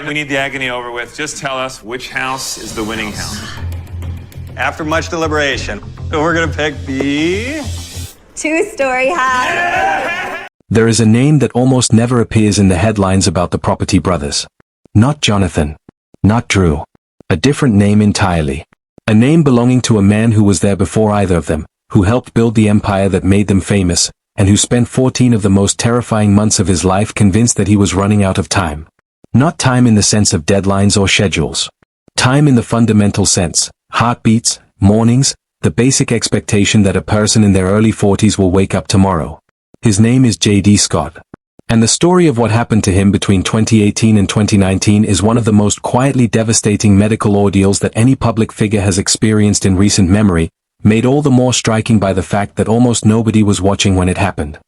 right, we need the agony over with. Just tell us which house is the winning house. After much deliberation, we're gonna pick the two-story house. There is a name that almost never appears in the headlines about the Property Brothers. Not Jonathan. Not Drew. A different name entirely. A name belonging to a man who was there before either of them, who helped build the empire that made them famous, and who spent 14 of the most terrifying months of his life convinced that he was running out of time. Not time in the sense of deadlines or schedules. Time in the fundamental sense, heartbeats, mornings, the basic expectation that a person in their early 40s will wake up tomorrow. His name is J.D. Scott. And the story of what happened to him between 2018 and 2019 is one of the most quietly devastating medical ordeals that any public figure has experienced in recent memory, made all the more striking by the fact that almost nobody was watching when it happened.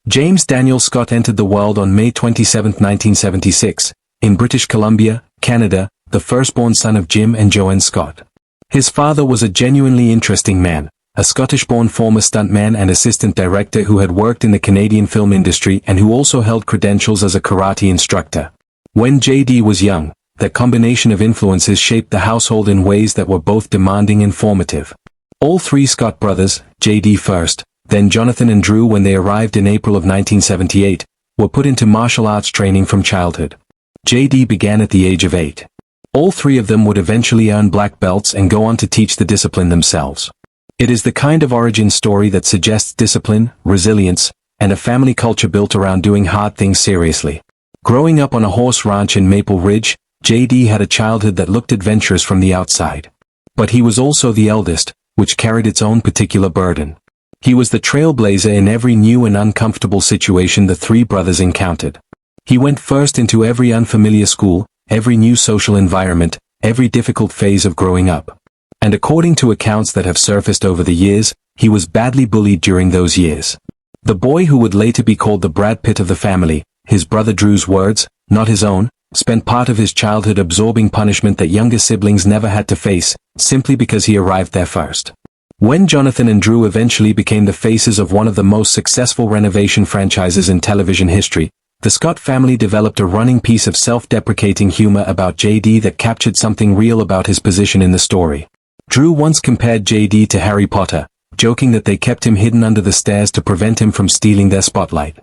James Daniel Scott entered the world on May 27, 1976, in British Columbia, Canada, the firstborn son of Jim and Joanne Scott. His father was a genuinely interesting man, a Scottish-born former stuntman and assistant director who had worked in the Canadian film industry and who also held credentials as a karate instructor. When J.D. was young, that combination of influences shaped the household in ways that were both demanding and formative. All three Scott brothers, J.D. first, then Jonathan and Drew when they arrived in April of 1978, were put into martial arts training from childhood. J.D. began at the age of 8. All three of them would eventually earn black belts and go on to teach the discipline themselves. It is the kind of origin story that suggests discipline, resilience, and a family culture built around doing hard things seriously. Growing up on a horse ranch in Maple Ridge, J.D. had a childhood that looked adventurous from the outside. But he was also the eldest, which carried its own particular burden. He was the trailblazer in every new and uncomfortable situation the three brothers encountered. He went first into every unfamiliar school, every new social environment, every difficult phase of growing up. And according to accounts that have surfaced over the years, he was badly bullied during those years. The boy who would later be called the Brad Pitt of the family, his brother Drew's words, not his own, spent part of his childhood absorbing punishment that younger siblings never had to face, simply because he arrived there first. When Jonathan and Drew eventually became the faces of one of the most successful renovation franchises in television history, the Scott family developed a running piece of self-deprecating humor about J.D. that captured something real about his position in the story. Drew once compared J.D. to Harry Potter, joking that they kept him hidden under the stairs to prevent him from stealing their spotlight.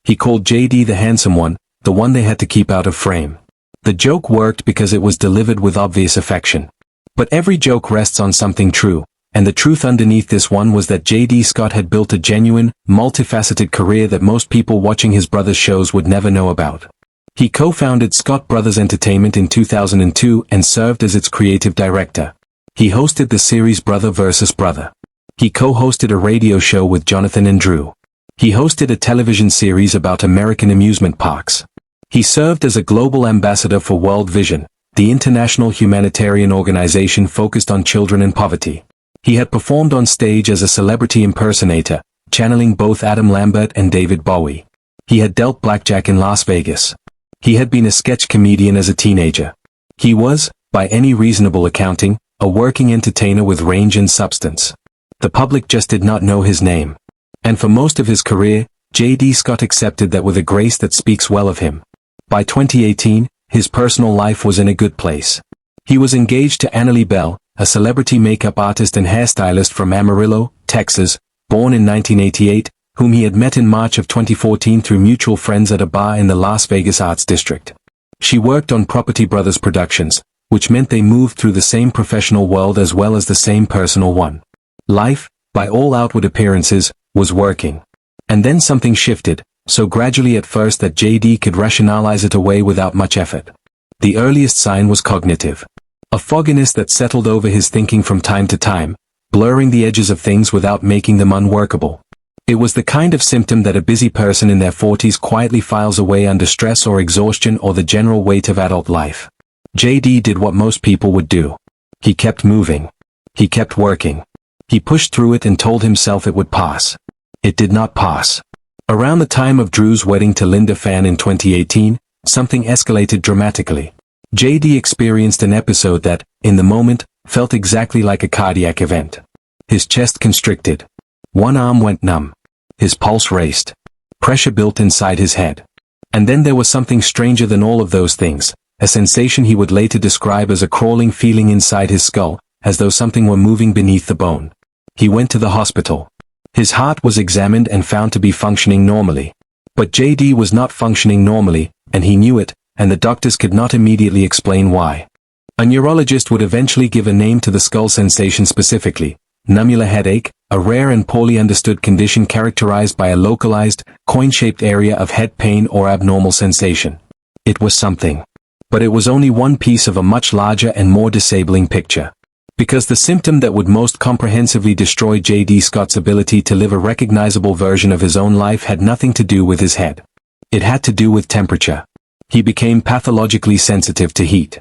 He called J.D. the handsome one, the one they had to keep out of frame. The joke worked because it was delivered with obvious affection. But every joke rests on something true, and the truth underneath this one was that J.D. Scott had built a genuine, multifaceted career that most people watching his brother's shows would never know about. He co-founded Scott Brothers Entertainment in 2002 and served as its creative director. He hosted the series Brother vs. Brother. He co-hosted a radio show with Jonathan and Drew. He hosted a television series about American amusement parks. He served as a global ambassador for World Vision, the international humanitarian organization focused on children in poverty. He had performed on stage as a celebrity impersonator, channeling both Adam Lambert and David Bowie. He had dealt blackjack in Las Vegas. He had been a sketch comedian as a teenager. He was, by any reasonable accounting, a working entertainer with range and substance. The public just did not know his name. And for most of his career, J.D. Scott accepted that with a grace that speaks well of him. By 2018, his personal life was in a good place. He was engaged to Annalie Bell, a celebrity makeup artist and hairstylist from Amarillo, Texas, born in 1988, whom he had met in March of 2014 through mutual friends at a bar in the Las Vegas Arts District. She worked on Property Brothers Productions, which meant they moved through the same professional world as well as the same personal one. Life, by all outward appearances, was working. And then something shifted, so gradually at first that J.D. could rationalize it away without much effort. The earliest sign was cognitive. A fogginess that settled over his thinking from time to time, blurring the edges of things without making them unworkable. It was the kind of symptom that a busy person in their 40s quietly files away under stress or exhaustion or the general weight of adult life. J.D. did what most people would do. He kept moving. He kept working. He pushed through it and told himself it would pass. It did not pass. Around the time of Drew's wedding to Linda Fan in 2018, something escalated dramatically. J.D. experienced an episode that, in the moment, felt exactly like a cardiac event. His chest constricted. One arm went numb. His pulse raced. Pressure built inside his head. And then there was something stranger than all of those things, a sensation he would later describe as a crawling feeling inside his skull, as though something were moving beneath the bone. He went to the hospital. His heart was examined and found to be functioning normally. But JD was not functioning normally, and he knew it, and the doctors could not immediately explain why. A neurologist would eventually give a name to the skull sensation specifically: nummular headache, a rare and poorly understood condition characterized by a localized, coin-shaped area of head pain or abnormal sensation. It was something. But it was only one piece of a much larger and more disabling picture. Because the symptom that would most comprehensively destroy J.D. Scott's ability to live a recognizable version of his own life had nothing to do with his head. It had to do with temperature. He became pathologically sensitive to heat.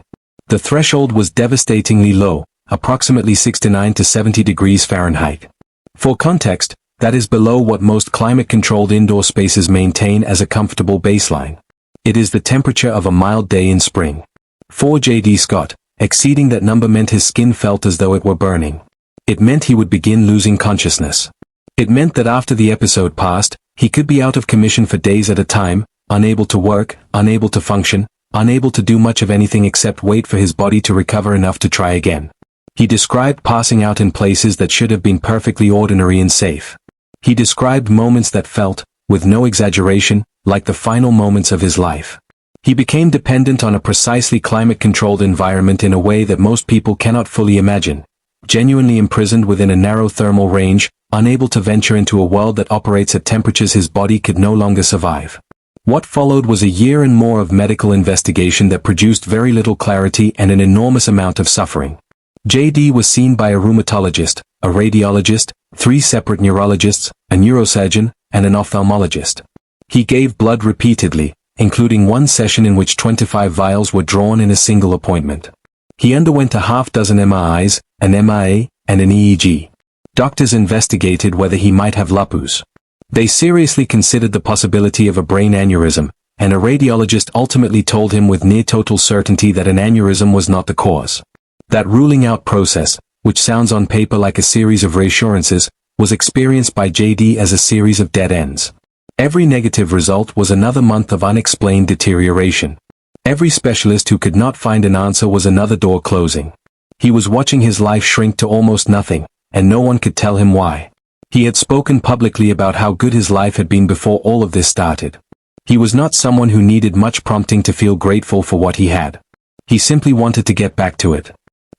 The threshold was devastatingly low, approximately 69 to 70 degrees Fahrenheit. For context, that is below what most climate-controlled indoor spaces maintain as a comfortable baseline. It is the temperature of a mild day in spring. For J.D. Scott, exceeding that number meant his skin felt as though it were burning. It meant he would begin losing consciousness. It meant that after the episode passed, he could be out of commission for days at a time, unable to work, unable to function, unable to do much of anything except wait for his body to recover enough to try again. He described passing out in places that should have been perfectly ordinary and safe. He described moments that felt, with no exaggeration, like the final moments of his life. He became dependent on a precisely climate-controlled environment in a way that most people cannot fully imagine, genuinely imprisoned within a narrow thermal range, unable to venture into a world that operates at temperatures his body could no longer survive. What followed was a year and more of medical investigation that produced very little clarity and an enormous amount of suffering. J.D. was seen by a rheumatologist, a radiologist, 3 separate neurologists, a neurosurgeon, and an ophthalmologist. He gave blood repeatedly, including one session in which 25 vials were drawn in a single appointment. He underwent a half-dozen MRIs, an MRA, and an EEG. Doctors investigated whether he might have lupus. They seriously considered the possibility of a brain aneurysm, and a radiologist ultimately told him with near total certainty that an aneurysm was not the cause. That ruling out process, which sounds on paper like a series of reassurances, was experienced by J.D. as a series of dead ends. Every negative result was another month of unexplained deterioration. Every specialist who could not find an answer was another door closing. He was watching his life shrink to almost nothing, and no one could tell him why. He had spoken publicly about how good his life had been before all of this started. He was not someone who needed much prompting to feel grateful for what he had. He simply wanted to get back to it.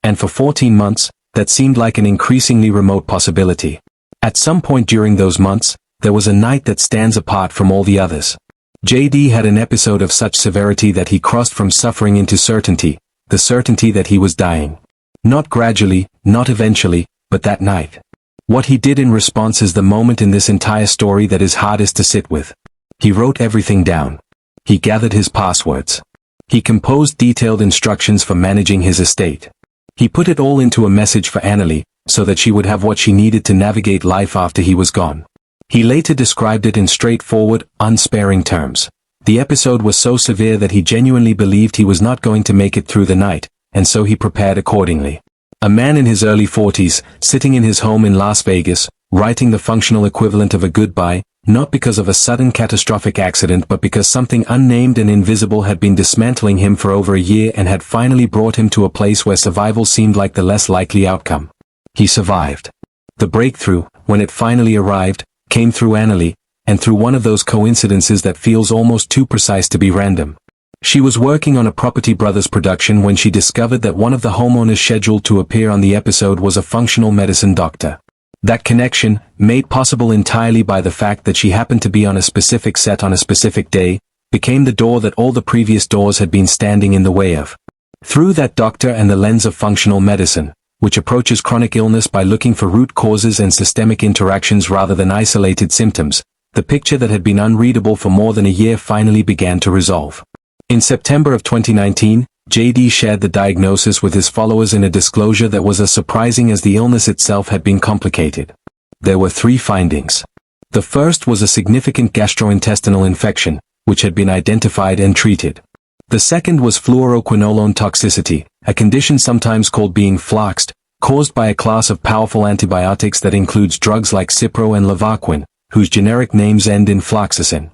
And for 14 months, that seemed like an increasingly remote possibility. At some point during those months, there was a night that stands apart from all the others. J.D. had an episode of such severity that he crossed from suffering into certainty, the certainty that he was dying. Not gradually, not eventually, but that night. What he did in response is the moment in this entire story that is hardest to sit with. He wrote everything down. He gathered his passwords. He composed detailed instructions for managing his estate. He put it all into a message for Annalie, so that she would have what she needed to navigate life after he was gone. He later described it in straightforward, unsparing terms. The episode was so severe that he genuinely believed he was not going to make it through the night, and so he prepared accordingly. A man in his early 40s, sitting in his home in Las Vegas, writing the functional equivalent of a goodbye, not because of a sudden catastrophic accident but because something unnamed and invisible had been dismantling him for over a year and had finally brought him to a place where survival seemed like the less likely outcome. He survived. The breakthrough, when it finally arrived, came through Annalie, and through one of those coincidences that feels almost too precise to be random. She was working on a Property Brothers production when she discovered that one of the homeowners scheduled to appear on the episode was a functional medicine doctor. That connection, made possible entirely by the fact that she happened to be on a specific set on a specific day, became the door that all the previous doors had been standing in the way of. Through that doctor and the lens of functional medicine, which approaches chronic illness by looking for root causes and systemic interactions rather than isolated symptoms, the picture that had been unreadable for more than a year finally began to resolve. In September of 2019, J.D. shared the diagnosis with his followers in a disclosure that was as surprising as the illness itself had been complicated. There were 3 findings. The first was a significant gastrointestinal infection, which had been identified and treated. The second was fluoroquinolone toxicity, a condition sometimes called being flaxed, caused by a class of powerful antibiotics that includes drugs like Cipro and Levaquin, whose generic names end in flaxacin.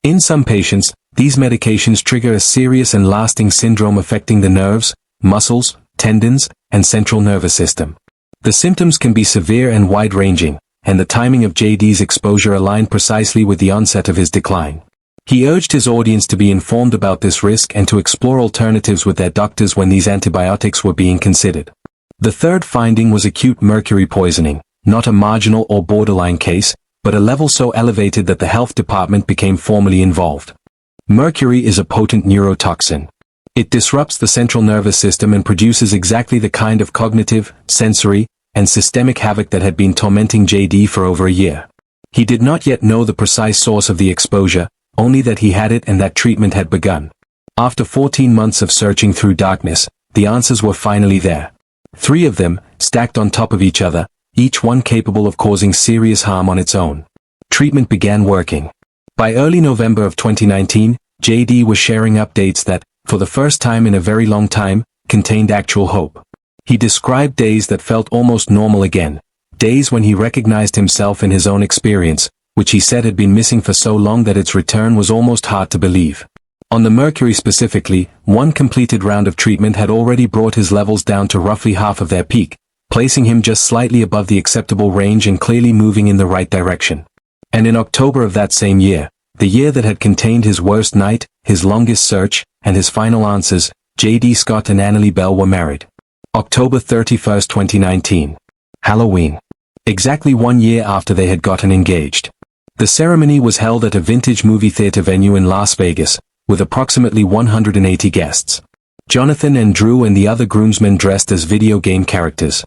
In some patients, these medications trigger a serious and lasting syndrome affecting the nerves, muscles, tendons, and central nervous system. The symptoms can be severe and wide-ranging, and the timing of JD's exposure aligned precisely with the onset of his decline. He urged his audience to be informed about this risk and to explore alternatives with their doctors when these antibiotics were being considered. The third finding was acute mercury poisoning, not a marginal or borderline case, but a level so elevated that the health department became formally involved. Mercury is a potent neurotoxin. It disrupts the central nervous system and produces exactly the kind of cognitive, sensory, and systemic havoc that had been tormenting JD for over a year. He did not yet know the precise source of the exposure, only that he had it and that treatment had begun. After 14 months of searching through darkness, the answers were finally there. 3 of them, stacked on top of each other, each one capable of causing serious harm on its own. Treatment began working. By early November of 2019, JD was sharing updates that, for the first time in a very long time, contained actual hope. He described days that felt almost normal again, days when he recognized himself in his own experience, which he said had been missing for so long that its return was almost hard to believe. On the mercury specifically, one completed round of treatment had already brought his levels down to roughly half of their peak, placing him just slightly above the acceptable range and clearly moving in the right direction. And in October of that same year, the year that had contained his worst night, his longest search, and his final answers, J.D. Scott and Annalie Bell were married. October 31, 2019. Halloween. Exactly 1 year after they had gotten engaged. The ceremony was held at a vintage movie theater venue in Las Vegas, with approximately 180 guests. Jonathan and Drew and the other groomsmen dressed as video game characters.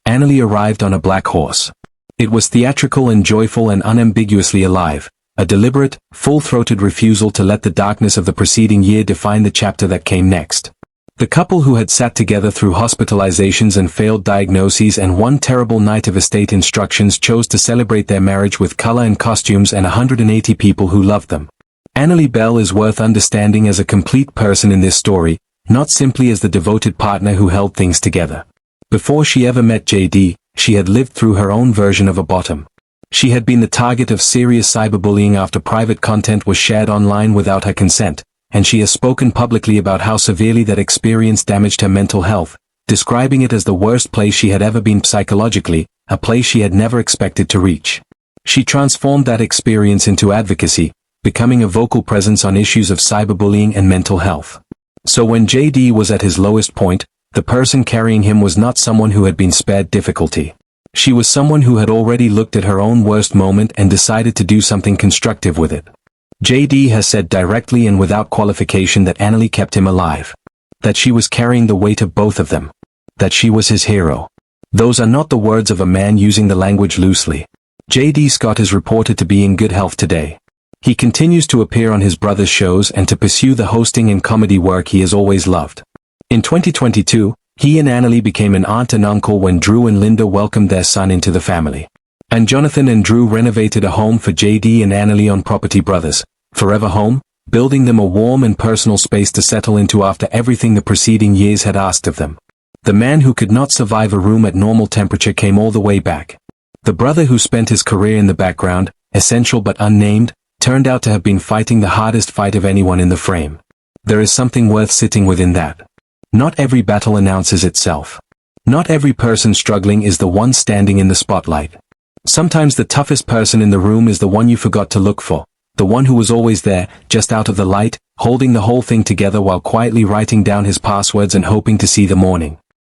Annalie arrived on a black horse. It was theatrical and joyful and unambiguously alive, a deliberate, full-throated refusal to let the darkness of the preceding year define the chapter that came next. The couple who had sat together through hospitalizations and failed diagnoses and one terrible night of estate instructions chose to celebrate their marriage with color and costumes and 180 people who loved them. Annalie Bell is worth understanding as a complete person in this story, not simply as the devoted partner who held things together. Before she ever met JD, she had lived through her own version of a bottom. She had been the target of serious cyberbullying after private content was shared online without her consent, and she has spoken publicly about how severely that experience damaged her mental health, describing it as the worst place she had ever been psychologically, a place she had never expected to reach. She transformed that experience into advocacy, becoming a vocal presence on issues of cyberbullying and mental health. So when JD was at his lowest point, the person carrying him was not someone who had been spared difficulty. She was someone who had already looked at her own worst moment and decided to do something constructive with it. JD has said directly and without qualification that Annalie kept him alive. That she was carrying the weight of both of them. That she was his hero. Those are not the words of a man using the language loosely. JD Scott is reported to be in good health today. He continues to appear on his brother's shows and to pursue the hosting and comedy work he has always loved. In 2022, he and Annalie became an aunt and uncle when Drew and Linda welcomed their son into the family. And Jonathan and Drew renovated a home for JD and Annalie on Property Brothers, Forever Home, building them a warm and personal space to settle into after everything the preceding years had asked of them. The man who could not survive a room at normal temperature came all the way back. The brother who spent his career in the background, essential but unnamed, turned out to have been fighting the hardest fight of anyone in the frame. There is something worth sitting within that. Not every battle announces itself. Not every person struggling is the one standing in the spotlight. Sometimes the toughest person in the room is the one you forgot to look for, the one who was always there, just out of the light, holding the whole thing together while quietly writing down his passwords and hoping to see the morning.